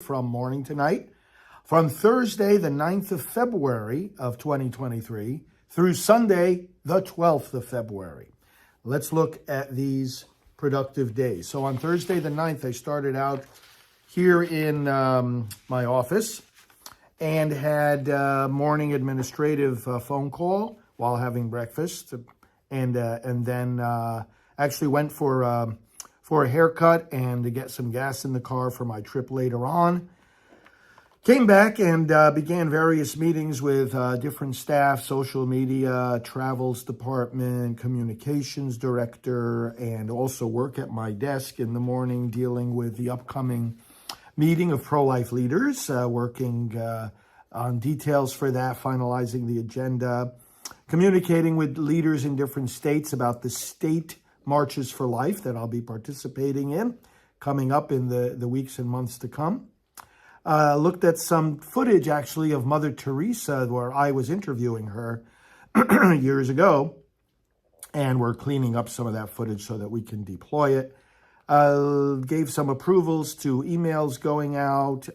from morning to night, from Thursday, the 9th of February of 2023 through Sunday, the 12th of February. Let's look at these productive days. So on Thursday, the 9th, I started out here in my office and had a morning administrative phone call while having breakfast, and then actually went for a haircut and to get some gas in the car for my trip later on. Came back and began various meetings with different staff, social media, travels department, communications director, and also work at my desk in the morning dealing with the upcoming meeting of pro-life leaders, working on details for that, finalizing the agenda, communicating with leaders in different states about the state marches for life that I'll be participating in coming up in the weeks and months to come. Looked at some footage actually of Mother Teresa where I was interviewing her years ago, and we're cleaning up some of that footage so that we can deploy it. Gave some approvals to emails going out,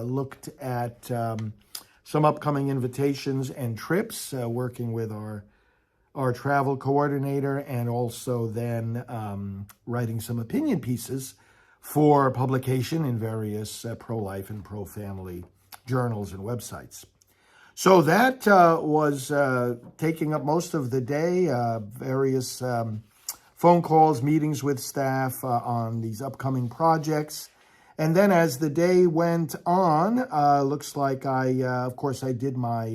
looked at some upcoming invitations and trips, working with our travel coordinator, and also then writing some opinion pieces for publication in various pro-life and pro-family journals and websites. So that was taking up most of the day, various phone calls, meetings with staff on these upcoming projects. And then as the day went on, looks like of course, I did my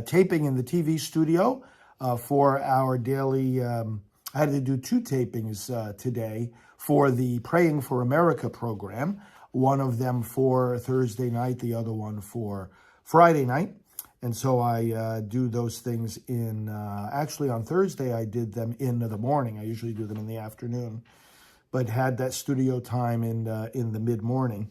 taping in the TV studio for our daily, I had to do two tapings today for the Praying for America program, one of them for Thursday night, the other one for Friday night. And so I do those things actually on Thursday, I did them in the morning. I usually do them in the afternoon, but had that studio time in the mid-morning.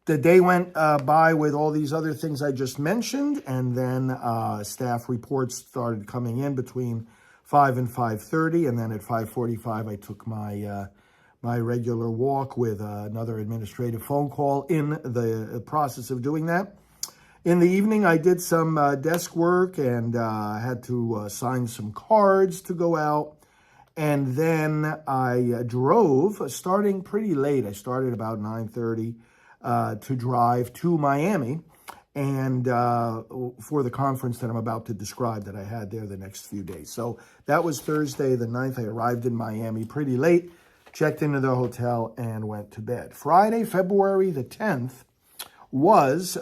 The day went by with all these other things I just mentioned, and then staff reports started coming in between 5 and 5:30, and then at 5:45 I took my regular walk with another administrative phone call in the process of doing that. In the evening, I did some desk work and had to sign some cards to go out. And then I drove, starting pretty late. I started about 9:30 to drive to Miami and for the conference that I'm about to describe that I had there the next few days. So that was Thursday the 9th. I arrived in Miami pretty late, checked into the hotel, and went to bed. Friday, February the 10th, was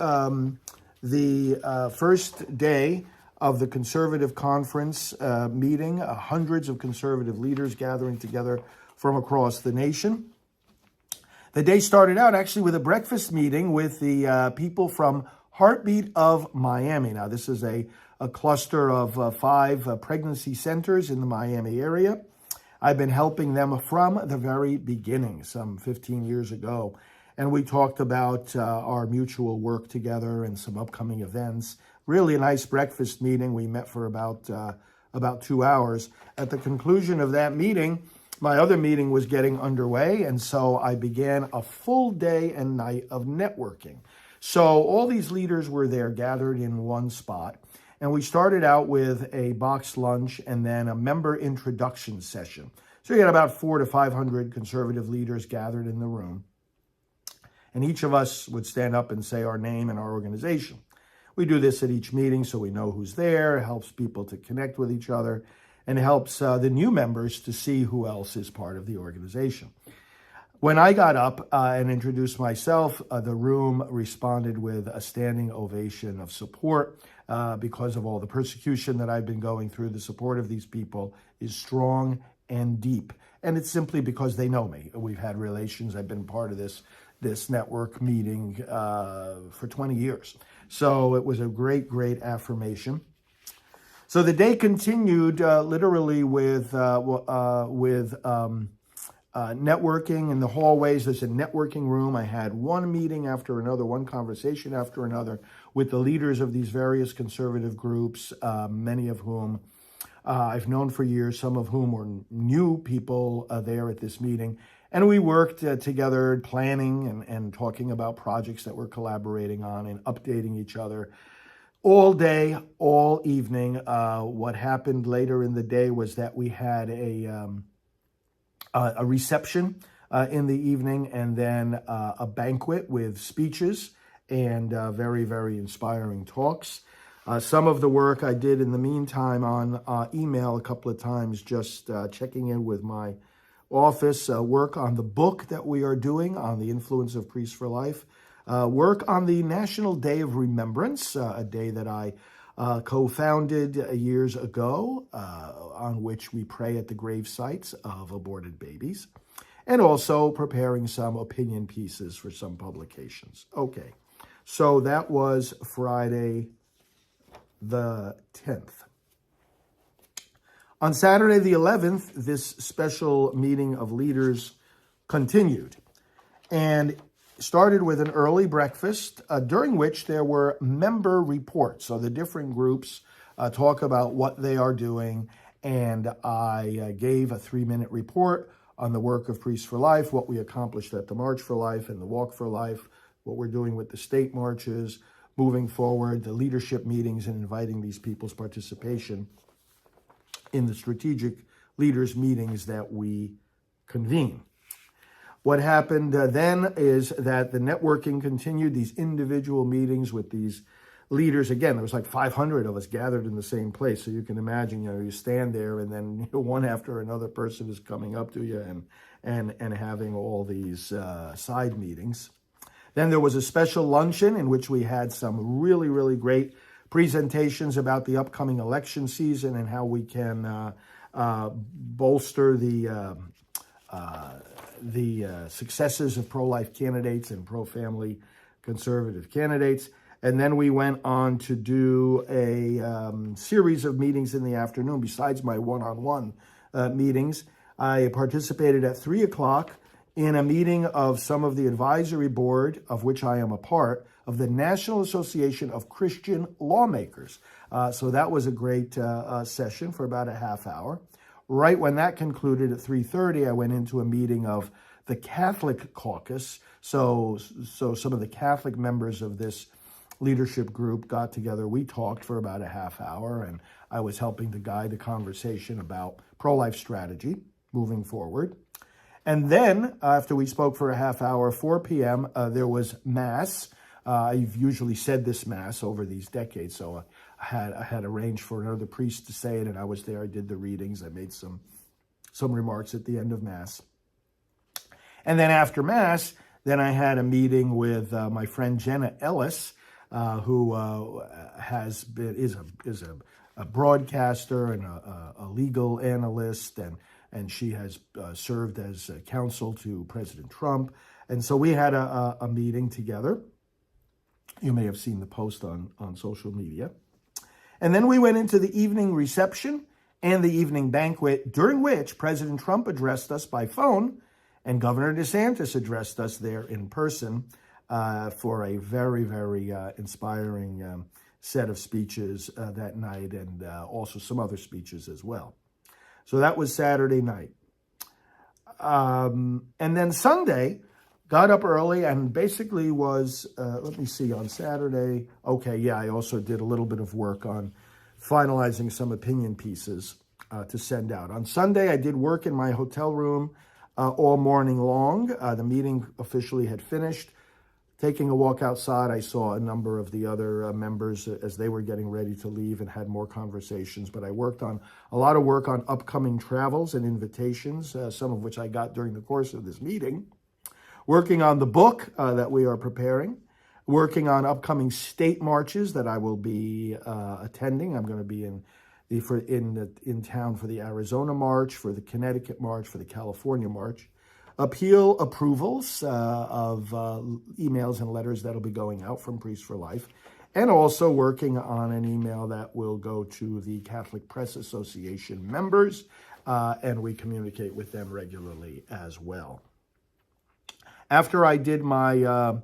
the first day of the conservative conference meeting, hundreds of conservative leaders gathering together from across the nation. The day started out actually with a breakfast meeting with the people from Heartbeat of Miami. Now, this is a cluster of 5 pregnancy centers in the Miami area. I've been helping them from the very beginning, some 15 years ago. And we talked about our mutual work together and some upcoming events. Really a nice breakfast meeting. We met for about 2 hours. At the conclusion of that meeting, my other meeting was getting underway, and so I began a full day and night of networking. So all these leaders were there gathered in one spot, and we started out with a boxed lunch and then a member introduction session. So you had about 400 to 500 conservative leaders gathered in the room, and each of us would stand up and say our name and our organization. We do this at each meeting so we know who's there. It helps people to connect with each other, and helps the new members to see who else is part of the organization. When I got up and introduced myself, the room responded with a standing ovation of support because of all the persecution that I've been going through. The support of these people is strong and deep, and it's simply because they know me. We've had relations. I've been part of this network meeting for 20 years. So it was a great, great affirmation. So the day continued literally with networking in the hallways. There's a networking room. I had one meeting after another, one conversation after another with the leaders of these various conservative groups, many of whom I've known for years, some of whom were new people there at this meeting. And we worked together planning and talking about projects that we're collaborating on and updating each other all day, all evening. What happened later in the day was that we had a reception in the evening, and then a banquet with speeches and very, very inspiring talks. Some of the work I did in the meantime on email a couple of times, just checking in with my office, work on the book that we are doing on the influence of Priests for Life, work on the National Day of Remembrance, a day that I co-founded years ago, on which we pray at the grave sites of aborted babies, and also preparing some opinion pieces for some publications. Okay, so that was Friday the 10th. On Saturday the 11th, this special meeting of leaders continued and started with an early breakfast, during which there were member reports. So the different groups talk about what they are doing, and I gave a 3-minute report on the work of Priests for Life, what we accomplished at the March for Life and the Walk for Life, what we're doing with the state marches, moving forward, the leadership meetings, and inviting these people's participation in the strategic leaders meetings that we convene. What happened then is that the networking continued, these individual meetings with these leaders. Again, there was like 500 of us gathered in the same place. So you can imagine, you stand there and then one after another person is coming up to you and having all these side meetings. Then there was a special luncheon in which we had some really, really great presentations about the upcoming election season and how we can bolster the successes of pro-life candidates and pro-family conservative candidates. And then we went on to do a series of meetings in the afternoon. Besides my one-on-one meetings, I participated at 3 o'clock in a meeting of some of the advisory board, of which I am a part, of the National Association of Christian Lawmakers. So that was a great session for about a half hour. Right when that concluded at 3:30, I went into a meeting of the Catholic Caucus. So some of the Catholic members of this leadership group got together. We talked for about a half hour, and I was helping to guide the conversation about pro-life strategy moving forward. And then, after we spoke for a half hour, 4 p.m., there was Mass. I've usually said this Mass over these decades, so I had arranged for another priest to say it, and I was there. I did the readings. I made some remarks at the end of Mass. And then after Mass, then I had a meeting with my friend Jenna Ellis, who is a broadcaster and a legal analyst, and she has served as counsel to President Trump. And so we had a meeting together. You may have seen the post on social media. And then we went into the evening reception and the evening banquet, during which President Trump addressed us by phone and Governor DeSantis addressed us there in person for a very, very inspiring set of speeches that night, and also some other speeches as well. So that was Saturday night. And then Sunday, got up early and basically was, let me see, on Saturday, I also did a little bit of work on finalizing some opinion pieces to send out. On Sunday, I did work in my hotel room all morning long. The meeting officially had finished. Taking a walk outside, I saw a number of the other members as they were getting ready to leave and had more conversations. But I worked on a lot of work on upcoming travels and invitations, some of which I got during the course of this meeting. Working on the book that we are preparing. Working on upcoming state marches that I will be attending. I'm going to be in town for the Arizona March, for the Connecticut March, for the California March. Appeal approvals of emails and letters that'll be going out from Priests for Life, and also working on an email that will go to the Catholic Press Association members, and we communicate with them regularly as well. After I did my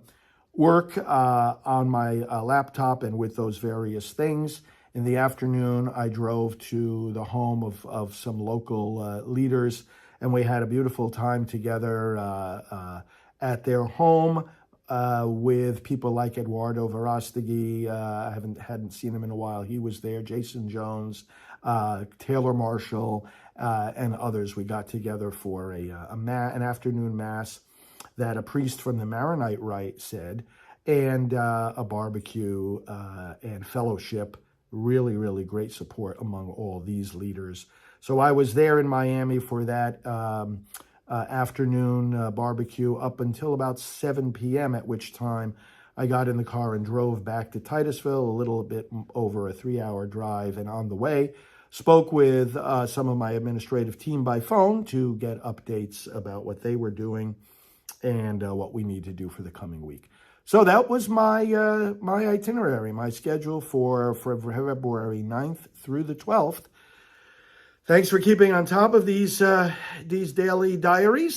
work on my laptop and with those various things, in the afternoon I drove to the home of some local leaders and we had a beautiful time together at their home with people like Eduardo Verostegui. I hadn't seen him in a while. He was there. Jason Jones, Taylor Marshall, and others. We got together for an afternoon mass that a priest from the Maronite Rite said, and a barbecue and fellowship. Really, really great support among all these leaders. So I was there in Miami for that afternoon barbecue up until about 7 p.m., at which time I got in the car and drove back to Titusville, a little bit over a 3-hour drive. And on the way, spoke with some of my administrative team by phone to get updates about what they were doing and what we need to do for the coming week. So that was my my itinerary, my schedule for February 9th through the 12th. Thanks for keeping on top of these daily diaries.